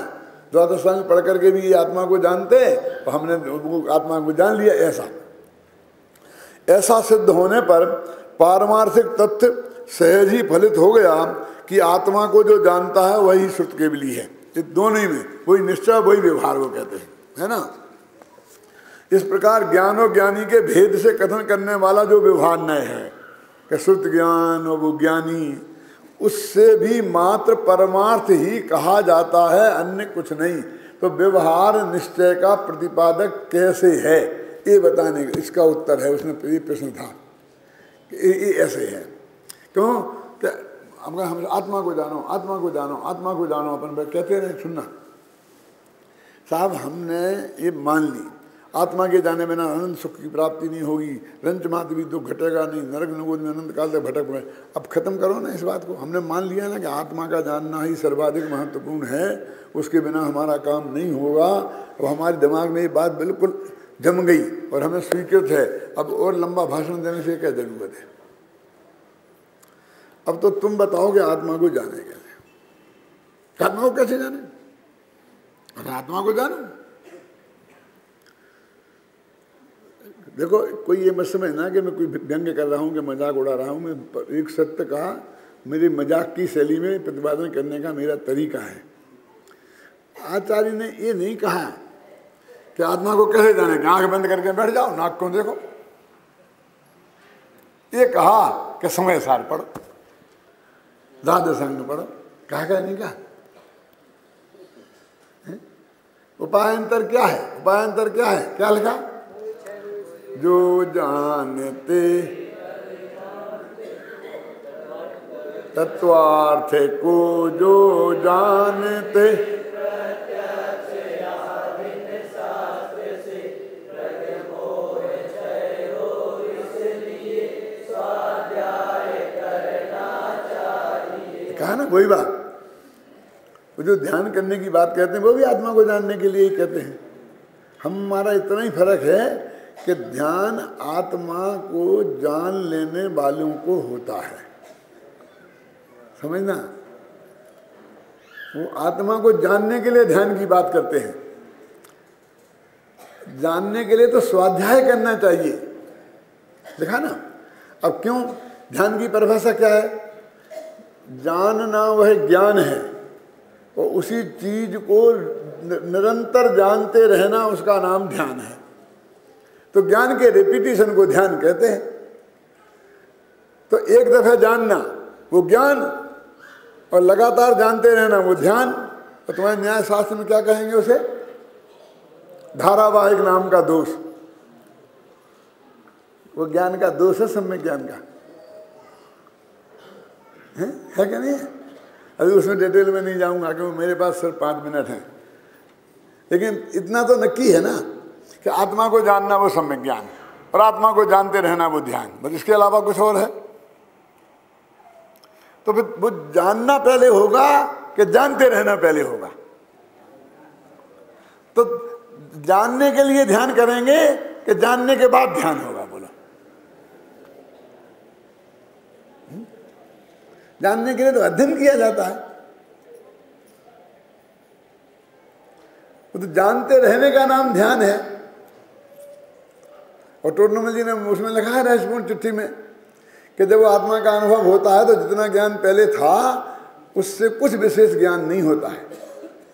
द्वादशांग पढ़ करके भी ये आत्मा को जानते हैं, तो हमने आत्मा को जान लिया। ऐसा सिद्ध होने पर पारमार्थिक तथ्य सहज ही फलित हो गया कि आत्मा को जो जानता है वही श्रुत केवली है। ये दोनों ही में वही निश्चय वही व्यवहार को कहते हैं, है ना। इस प्रकार ज्ञान और ज्ञानी के भेद से कथन करने वाला जो व्यवहार न्याय है कि श्रुत ज्ञान और वो ज्ञानी, उससे भी मात्र परमार्थ ही कहा जाता है, अन्य कुछ नहीं। तो व्यवहार निश्चय का प्रतिपादक कैसे है, ये बताने का इसका उत्तर है। उसने ये प्रश्न था कि ये ऐसे है। क्यों? हम आत्मा को जानो, आत्मा को जानो, आत्मा को जानो, अपन कहते रहे सुनना साहब, हमने ये मान ली आत्मा के जाने बिना अनंत सुख की प्राप्ति नहीं होगी, रंच मात्र भी दुख घटेगा नहीं, नरक नगोद में अनंत काल तक भटक पड़े। अब खत्म करो ना इस बात को। हमने मान लिया ना कि आत्मा का जानना ही सर्वाधिक महत्वपूर्ण है, उसके बिना हमारा काम नहीं होगा। अब हमारे दिमाग में ये बात बिल्कुल जम गई और हमें स्वीकृत है। अब और लंबा भाषण देने से क्या जरूरत है? अब तो तुम बताओगे आत्मा को जाने कैसे? आत्मा को कैसे जाने? अगर आत्मा को जानो देखो कोई ये मत समझना कि मैं कोई व्यंग्य कर रहा हूँ कि मजाक उड़ा रहा हूँ। मैं एक सत्य कहा, मेरी मजाक की शैली में प्रतिपादन करने का मेरा तरीका है। आचार्य ने ये नहीं कहा कि आत्मा को कैसे जाने, आंख बंद करके बैठ जाओ, नाक को देखो। ये कहा कि समय सार पढ़ो, द्वादश अंग पढ़ो। कहा नहीं कहा? उपायांतर क्या है? उपायांतर क्या है? क्या लिखा? जो जानते तत्वार्थ को, जो जानते कहा ना, वही बात। वो जो ध्यान करने की बात कहते हैं वो भी आत्मा को जानने के लिए ही कहते हैं। हमारा इतना ही फर्क है कि ध्यान आत्मा को जान लेने वालों को होता है, समझना। वो आत्मा को जानने के लिए ध्यान की बात करते हैं। जानने के लिए तो स्वाध्याय करना चाहिए, देखा ना। अब क्यों? ध्यान की परिभाषा क्या है? जानना वह ज्ञान है, और उसी चीज को निरंतर जानते रहना उसका नाम ध्यान है। तो ज्ञान के रिपीटिशन को ध्यान कहते हैं। तो एक दफा जानना वो ज्ञान, और लगातार जानते रहना वो ध्यान। तो तुम्हारे न्याय शास्त्र में क्या कहेंगे उसे? धारावाहिक नाम का दोष। वो ज्ञान का दोष है, सम्यक ज्ञान का है क्या नहीं है? अभी उसमें डिटेल में नहीं जाऊंगा क्योंकि मेरे पास सिर्फ 5 मिनट हैं। लेकिन इतना तो नक्की है ना कि आत्मा को जानना वो सम्यक ज्ञान, और आत्मा को जानते रहना वो ध्यान। बस इसके अलावा कुछ और है? तो फिर वो जानना पहले होगा कि जानते रहना पहले होगा? तो जानने के लिए ध्यान करेंगे कि जानने के बाद ध्यान होगा? बोलो। जानने के लिए तो अध्ययन किया जाता है। तो जानते रहने का नाम ध्यान है। और टोडरमल जी ने उसमें लिखा है रहस्यपूर्ण चिट्ठी में कि जब वो आत्मा का अनुभव होता है तो जितना ज्ञान पहले था उससे कुछ विशेष ज्ञान नहीं होता है।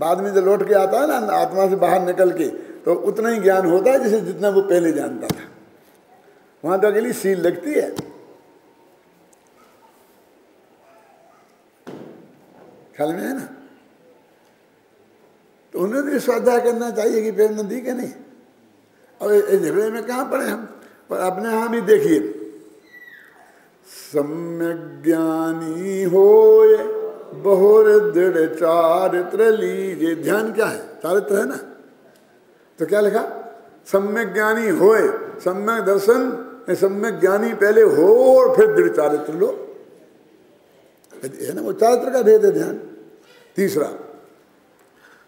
बाद में जब लौट के आता है ना आत्मा से बाहर निकल के, तो उतना ही ज्ञान होता है जैसे जितना वो पहले जानता था। वहां तो अकेली सील लगती है। ख्याल में है ना? तो उन्हें भी स्वाध्याय करना चाहिए कि प्रेरणा दी कि नहीं। और इस झगड़े में कहाँ पड़े हम? पर अपने यहाँ भी देखिए, सम्यक ज्ञानी होए बहुर दृढ़ चारित्र लीजिए। ध्यान क्या है? चारित्र है ना। तो क्या लिखा? सम्यक ज्ञानी होए, सम्यक दर्शन, सम्यक ज्ञानी पहले हो और फिर दृढ़ चारित्र लो, है ना। वो चारित्र का भेद है ध्यान। तीसरा,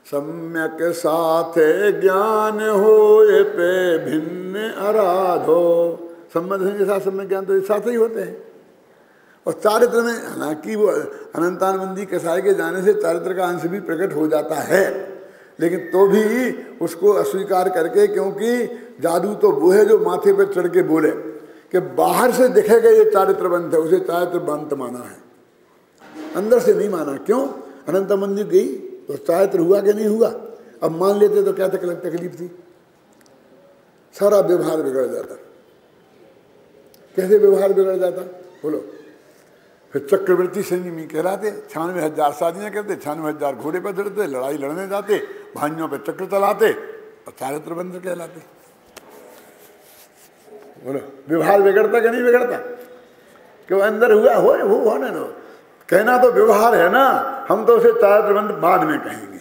सम्यक साथ ज्ञान होए पे भिन्न आराधो। संबंध के साथ सम्यक ज्ञान तो एक साथ ही होते हैं। और चारित्र में हालांकि वो अनंतानंदी कसाई के जाने से चारित्र का अंश भी प्रकट हो जाता है, लेकिन तो भी उसको अस्वीकार करके, क्योंकि जादू तो वो है जो माथे पर चढ़ के बोले कि बाहर से दिखेगा ये चारित्रवंत है, उसे चारित्रवंत माना है, अंदर से नहीं माना। क्यों? अनंत मंदिर गई तो चारित्र हुआ कि नहीं हुआ? अब मान लेते तो क्या तकलीफ थी? सारा व्यवहार बिगड़ जाता। कैसे व्यवहार बिगड़ जाता बोलो? फिर चक्रवर्ती संयमी कहलाते, 96,000 शादियां करते, 96,000 घोड़े पर चढ़ते, लड़ाई लड़ने जाते, भाइयों पर चक्र चलाते, और चारित्रबंध कहलाते। बोलो, व्यवहार बिगड़ता कि नहीं बिगड़ता? कि वो अंदर हुआ हो होने दो। कहना तो व्यवहार है ना, हम तो उसे चारित्रबंध बाद में कहेंगे।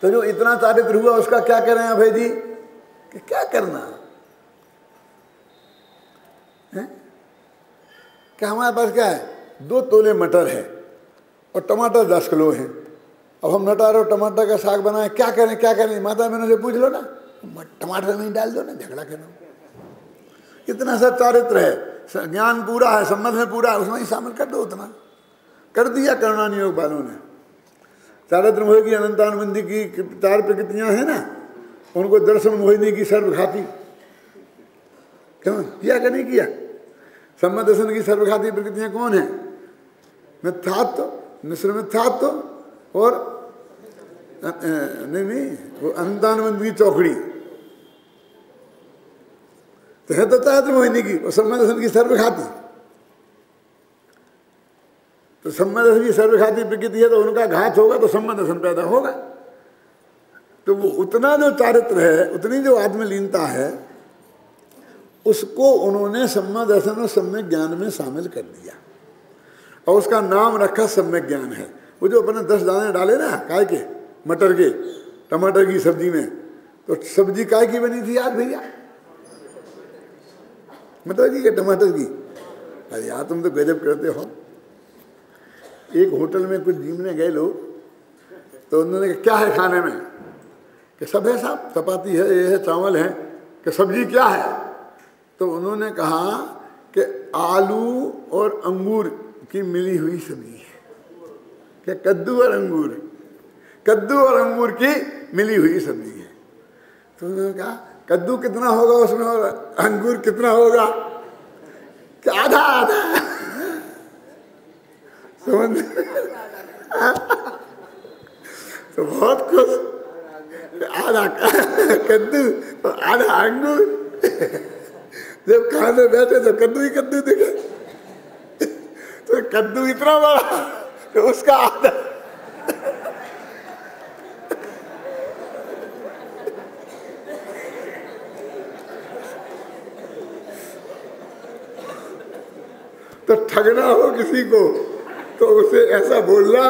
तो जो इतना चारित्र हुआ उसका क्या करें अभय जी? कि क्या करना है? क्या हमारे पास क्या है? 2 तोले मटर है और टमाटर 10 किलो है। अब हम मटर और टमाटर का साग बनाए, क्या करें क्या करें? माता बहनों से पूछ लो ना, टमाटर नहीं डाल दो ना, झगड़ा करो। इतना सा चारित्र है, ज्ञान पूरा है, संबंध में पूरा है, उसमें ही शामिल कर दो। उतना कर दिया करुणा नियोग वालों ने। चारित्र होगी अनंतानुबंधी की 4 प्रकृतियां हैं ना, उनको दर्शन मोहिनी की सर्वघाती, क्यों किया कि नहीं किया? सम्यक दर्शन की सर्वघाती प्रकृतियां कौन है? मिथ्यात्व, मिश्र मिथ्यात्व और नहीं वो अनंतानंद की चौकड़ी तो है, तो चाहते मोहिनी की और सम्यक दर्शन की सर्वघाती। तो सम्यक दर्शन की सर्वघाती प्रकृति है तो उनका घात होगा तो सम्यक दर्शन पैदा होगा। तो वो उतना जो चारित्र है, उतनी जो आत्मलीनता है, उसको उन्होंने सम्यक दर्शन और सम्यक ज्ञान में शामिल कर दिया और उसका नाम रखा सम्यक ज्ञान है। वो जो अपने 10 दाने डाले ना काय के, मटर के, टमाटर की सब्जी में, तो सब्जी काय की बनी थी यार भैया? मटर की, टमाटर की? अरे यार तुम तो गजब करते हो। एक होटल में कुछ जीमने गए लोग, तो उन्होंने कहा क्या है खाने में? कि सब है साहब, चपाती है, ये है, चावल है। कि सब्जी क्या है? तो उन्होंने कहा कि आलू और अंगूर की मिली हुई सब्जी है। कि कद्दू और अंगूर, कद्दू और अंगूर की मिली हुई सब्जी है। तो उन्होंने कहा कद्दू कितना होगा उसमें और अंगूर कितना होगा? कि आधा आधा। समझ? तो बहुत खुश, आधा कद्दू और आधा अंगूर। जब खाने बैठे तो कद्दू ही कद्दू दिखे, तो कद्दू इतना बड़ा तो उसका आधा। तो ठगना हो किसी को तो उसे ऐसा बोलना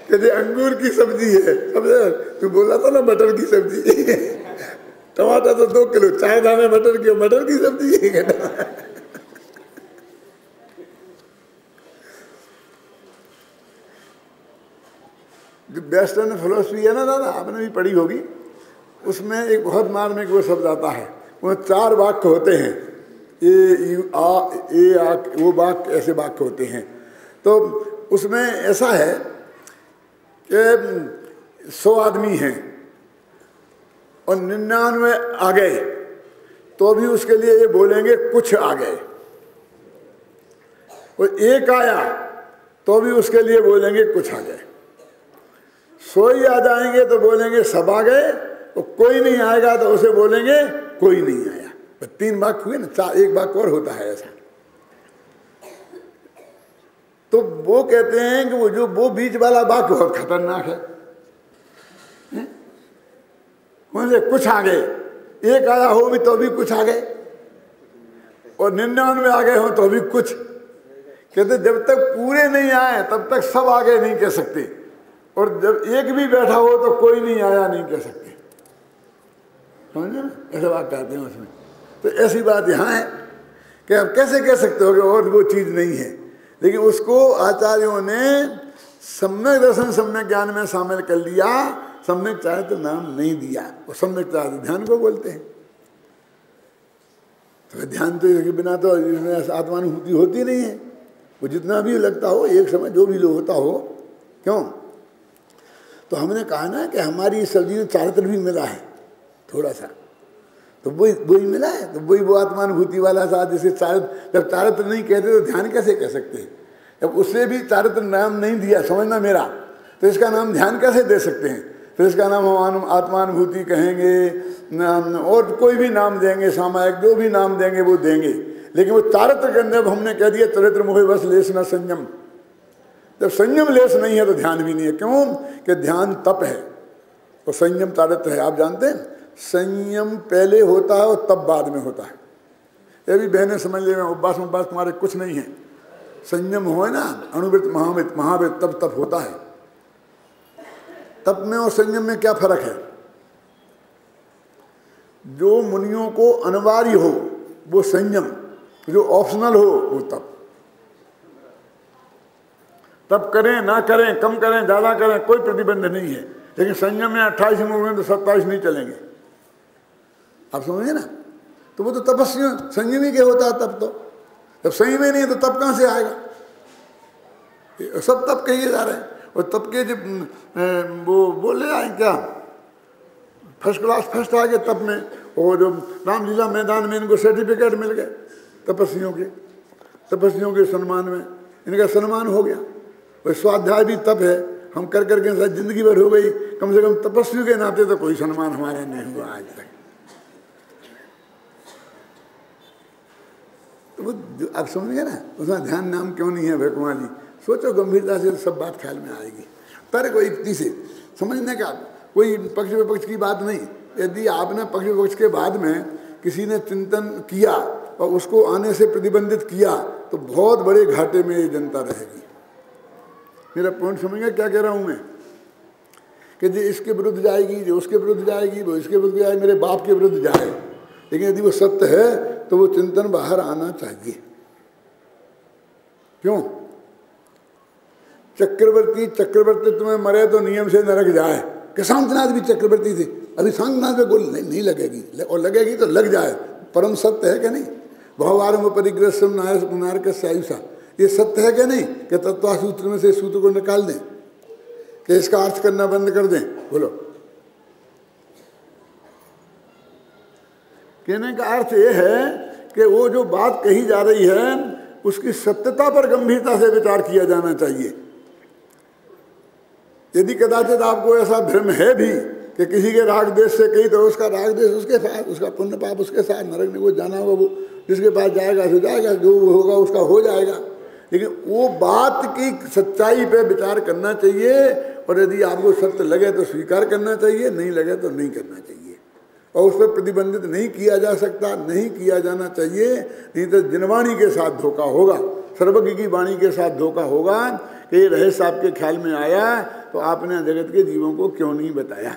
कि ये अंगूर की सब्जी है। समझे? तू बोला था ना मटर की सब्जी। टमाटर तो 2 किलो, 4 दाने मटर के, मटर की सब्जी है। जो वेस्टर्न फिलोसफी है ना दादा, आपने भी पढ़ी होगी, उसमें एक बहुत मार्मिक वो शब्द आता है। वो 4 वाक्य होते हैं, वो वाक्य, ऐसे वाक्य होते हैं। तो उसमें ऐसा है कि 100 आदमी हैं और 99 आ गए तो भी उसके लिए ये बोलेंगे कुछ आ गए, और 1 आया तो भी उसके लिए बोलेंगे कुछ आ गए। 100 ही आ जाएंगे तो बोलेंगे सब आ गए, और कोई नहीं आएगा तो उसे बोलेंगे कोई नहीं आया। 3 वाक्य हुए ना, 1 वाक्य और होता है ऐसा। तो वो कहते हैं कि वो बीच वाला वाक्य बहुत खतरनाक है। मुझे कुछ आ गए, 1 आया हो भी तो भी कुछ आ गए, और 99 आ गए हो तो भी कुछ। कहते जब तक पूरे नहीं आए तब तक सब आगे नहीं कह सकते, और जब 1 भी बैठा हो तो कोई नहीं आया नहीं कह सकते। समझे ना? ऐसे बात कहते हैं उसमें। तो ऐसी बात यहाँ है कि आप कैसे कह सकते हो कि और वो चीज़ नहीं है, लेकिन उसको आचार्यों ने सम्यक दर्शन सम्यक ज्ञान में शामिल कर लिया। सम्यक चारित्र नाम नहीं दिया, वो सम्यक चारित्र ध्यान को बोलते हैं। तो ध्यान तो इसके बिना तो इसमें आत्मानुभूति होती नहीं है। वो जितना भी लगता हो, एक समय जो भी लोग होता हो, क्यों? तो हमने कहा ना कि हमारी इस सब्जी में चारित्र भी मिला है थोड़ा सा, तो वही मिला है। तो वही वो आत्मानुभूति वाला साथ, जैसे चारित्र, जब चारित्र नहीं कहते तो ध्यान कैसे कह सकते हैं? जब उससे भी चारित्र नाम नहीं दिया, समझना मेरा, तो इसका नाम ध्यान कैसे दे सकते हैं? फिर इसका नाम हम आत्मानुभूति कहेंगे और कोई भी नाम देंगे, सामायिक जो भी नाम देंगे वो देंगे, लेकिन वो चारित्र के अंदर हमने कह दिया चरित्र मोह बस लेस न संयम। जब संयम लेस नहीं है तो ध्यान भी नहीं है। क्यों? कि ध्यान तप है और संयम चारित्र है। आप जानते हैं संयम पहले होता है और तप बाद में होता है। ये भी बहनें समझ ले, उपवास उपवास तुम्हारे कुछ नहीं है। संयम हो ना, अणुवृत महावृत, महावृत तब तप होता है। तप में और संयम में क्या फर्क है? जो मुनियों को अनिवार्य हो वो संयम, जो ऑप्शनल हो वो तप। तप करें ना करें, कम करें ज्यादा करें, कोई प्रतिबंध नहीं है, लेकिन संयम में 28 में तो 27 नहीं चलेंगे। आप समझे ना? तो वो तो तपस्या संयमी के होता है तप। तो जब संयम ही नहीं है तो तप कहां से आएगा? सब तप कहिए जा रहे हैं, और तप के जब वो बोले आए क्या फर्स्ट क्लास फर्स्ट आ गए तब में, और जो रामलीला मैदान में इनको सर्टिफिकेट मिल गए तपस्वियों के सम्मान में, इनका सम्मान हो गया। और स्वाध्याय भी तप है, हम कर करके साथ जिंदगी भर हो गई, कम से कम तपस्वी के नाते तो कोई सम्मान हमारा नहीं हुआ आज तक। तो वो आप समझ गए ना, उसमें ध्यान नाम क्यों नहीं है भगवान जी, सोचो गंभीरता से, सब बात ख्याल में आएगी। तर्क को युक्ति से समझने का, कोई पक्ष विपक्ष की बात नहीं। यदि आपने पक्ष विपक्ष के बाद में किसी ने चिंतन किया और उसको आने से प्रतिबंधित किया तो बहुत बड़े घाटे में ये जनता रहेगी। मेरा पॉइंट समझ गया क्या कह रहा हूं मैं, कि जो इसके विरुद्ध जाएगी, जो उसके विरुद्ध जाएगी, वो इसके विरुद्ध जाए, मेरे बाप के विरुद्ध जाए, लेकिन यदि वो सत्य है तो वो चिंतन बाहर आना चाहिए। क्यों? चक्रवर्ती तुम्हें मरे तो नियम से नरक जाए, कि शांतनाथ भी चक्रवर्ती थे, अभी शांतनाथ में गोली नहीं लगेगी, और लगेगी तो लग जाए, परम सत्य है क्या नहीं? बहुवारम परिग्रह नायक आयुषा, ये सत्य है क्या नहीं? कि तत्वा सूत्र में से सूत्र को निकाल दें, कि इसका अर्थ करना बंद कर दें? बोलो। कहने का अर्थ ये है कि वो जो बात कही जा रही है उसकी सत्यता पर गंभीरता से विचार किया जाना चाहिए। यदि कदाचित आपको ऐसा भ्रम है भी कि किसी के राग देश से कही, तो उसका राग देश उसके साथ, उसका पुण्य पाप उसके साथ, नरक में वो जाना होगा, वो जिसके पास जाएगा सो जाएगा, जो होगा उसका हो जाएगा। लेकिन वो बात की सच्चाई पे विचार करना चाहिए, और यदि आपको सत्य लगे तो स्वीकार करना चाहिए, नहीं लगे तो नहीं करना चाहिए, और उस पर प्रतिबंधित नहीं किया जा सकता, नहीं किया जाना चाहिए। नहीं तो जिनवाणी के साथ धोखा होगा, सर्वज्ञ की वाणी के साथ धोखा होगा कि ये रहस्य आपके ख्याल में आया तो आपने जगत के जीवों को क्यों नहीं बताया।